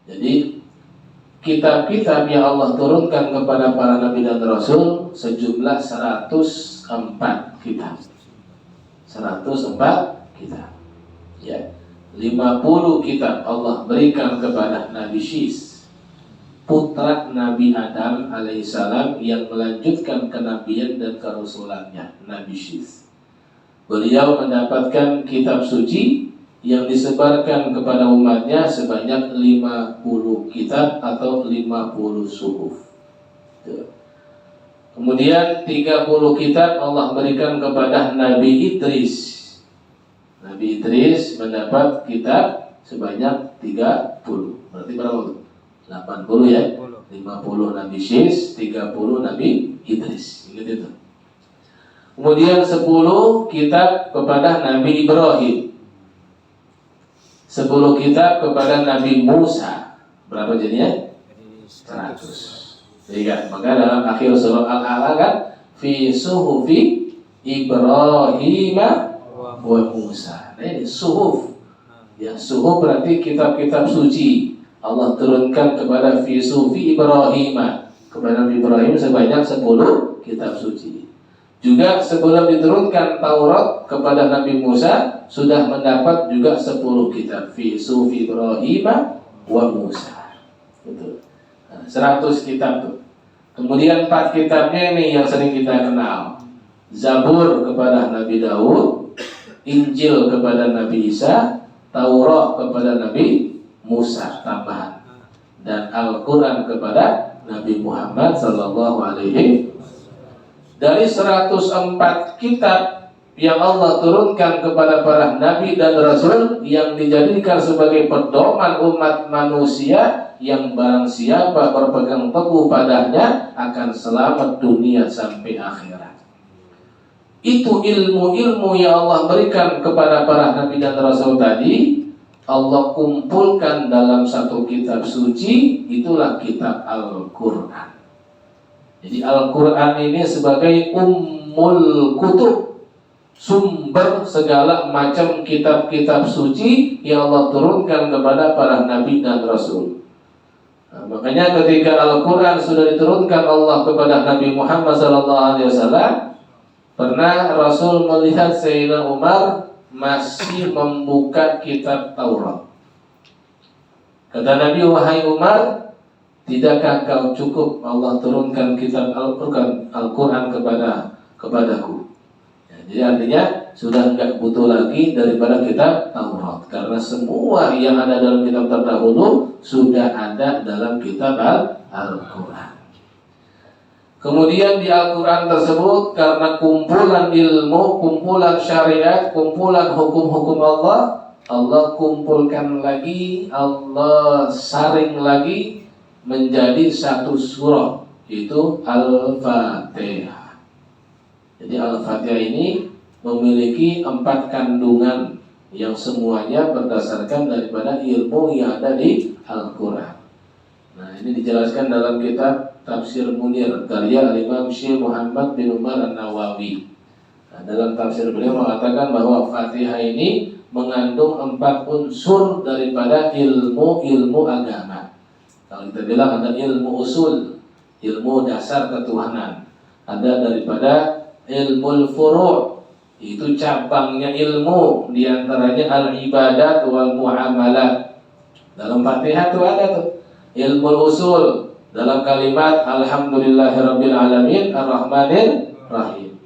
Jadi kitab-kitab yang Allah turunkan kepada para nabi dan rasul sejumlah 104 kitab. 104 kitab. Ya. 50 kitab Allah berikan kepada Nabi Syis, putra Nabi Adam alaihissalam yang melanjutkan kenabian dan kerasulannya, Nabi Syis. Beliau mendapatkan kitab suci yang disebarkan kepada umatnya sebanyak 50 kitab atau 50 suhuf. Kemudian 30 kitab Allah berikan kepada Nabi Idris. Nabi Idris mendapat kitab sebanyak 30. Berarti berapa? 80 ya. 50 Nabi Syis, 30 Nabi Idris. Ingat itu. Kemudian 10 kitab kepada Nabi Ibrahim. 10 kitab kepada Nabi Musa. Berapa jadinya? 100. Jadi maka dalam akhir surah Al-A'la kan fi suhufi Ibrahim wa Musa. Nah ini suhuf. Ya, suhuf berarti kitab-kitab suci. Allah turunkan kepada fi suhufi Ibrahim. Kepada Nabi Ibrahim sebanyak 10 kitab suci. Juga sebelum diturunkan Taurat kepada Nabi Musa sudah mendapat juga 10 kitab fi suhufi Ibrahim wa Musa. Betul. 100 kitab tuh. Kemudian 4 kitabnya ini yang sering kita kenal. Zabur kepada Nabi Daud, Injil kepada Nabi Isa, Taurat kepada Nabi Musa tambahan, dan Al-Quran kepada Nabi Muhammad sallallahu alaihi. Dari 104 kitab yang Allah turunkan kepada para nabi dan rasul yang dijadikan sebagai pedoman umat manusia, yang barang siapa berpegang teguh padanya akan selamat dunia sampai akhirat. Itu ilmu-ilmu yang Allah berikan kepada para nabi dan rasul tadi, Allah kumpulkan dalam satu kitab suci, itulah kitab Al-Quran. Jadi Al-Quran ini sebagai ummul kutub, sumber segala macam kitab-kitab suci yang Allah turunkan kepada para nabi dan rasul. Nah, makanya ketika Al-Quran sudah diturunkan Allah kepada Nabi Muhammad SAW, pernah Rasul melihat Sayyidina Umar masih membuka kitab Taurat. Kata Nabi, wahai Umar, tidakkah kau cukup Allah turunkan kitab Al-Quran kepadaku? Ya, jadi artinya sudah enggak butuh lagi daripada kitab Taurat, karena semua yang ada dalam kitab terdahulu sudah ada dalam kitab Al-Quran. Kemudian di Al-Quran tersebut karena kumpulan ilmu, kumpulan syariat, kumpulan hukum-hukum Allah, Allah kumpulkan lagi, Allah saring lagi menjadi satu surah, itu Al-Fatihah. Jadi Al-Fatihah ini memiliki 4 kandungan yang semuanya berdasarkan daripada ilmu yang ada di Al-Quran. Nah, ini dijelaskan dalam kitab Tafsir Munir karya Imam Syekh Muhammad bin Umar An-Nawawi. Nah, dalam tafsir beliau mengatakan bahwa Fatihah ini mengandung 4 unsur daripada ilmu agama. Kalau kita bilang ada ilmu usul, ilmu dasar ketuhanan. Ada daripada ilmu furu', itu cabangnya ilmu, diantaranya al-ibadat wal muamalat. Dalam Fatihah itu ada tuh ilmu usul dalam kalimat alhamdulillahirabbil alamin arrahmanir rahim.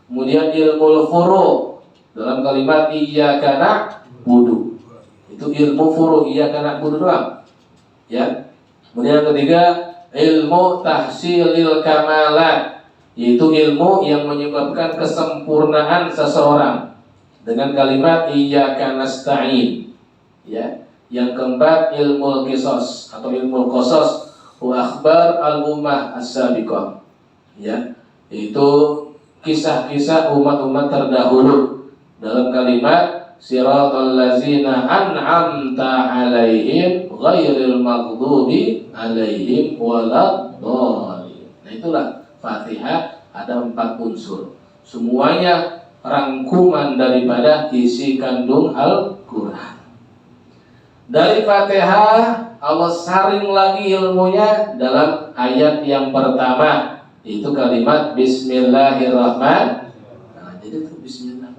Kemudian ilmu furu' dalam kalimat iyyaka na'budu, itu ilmu furu', iyyaka na'budu doang ya. Kemudian yang ketiga ilmu tahsilil kamalat, yaitu ilmu yang menyebabkan kesempurnaan seseorang dengan kalimat iyyaka nasta'in ya. Yang keempat ilmu qisas atau ilmu qasas wa akhbar al-ummah as-sabiqah ya, yaitu kisah-kisah umat-umat terdahulu dalam kalimat siratal ladzina an'amta 'alaihim ghairil maghdubi 'alaihim waladdallin. Nah, itulah Fatihah, ada 4 unsur. Semuanya rangkuman daripada isi kandung Al-Quran. Dari Fatihah Allah saring lagi ilmunya dalam ayat yang pertama, itu kalimat Bismillahirrahmanirrahim. Nah, jadi itu Bismillah.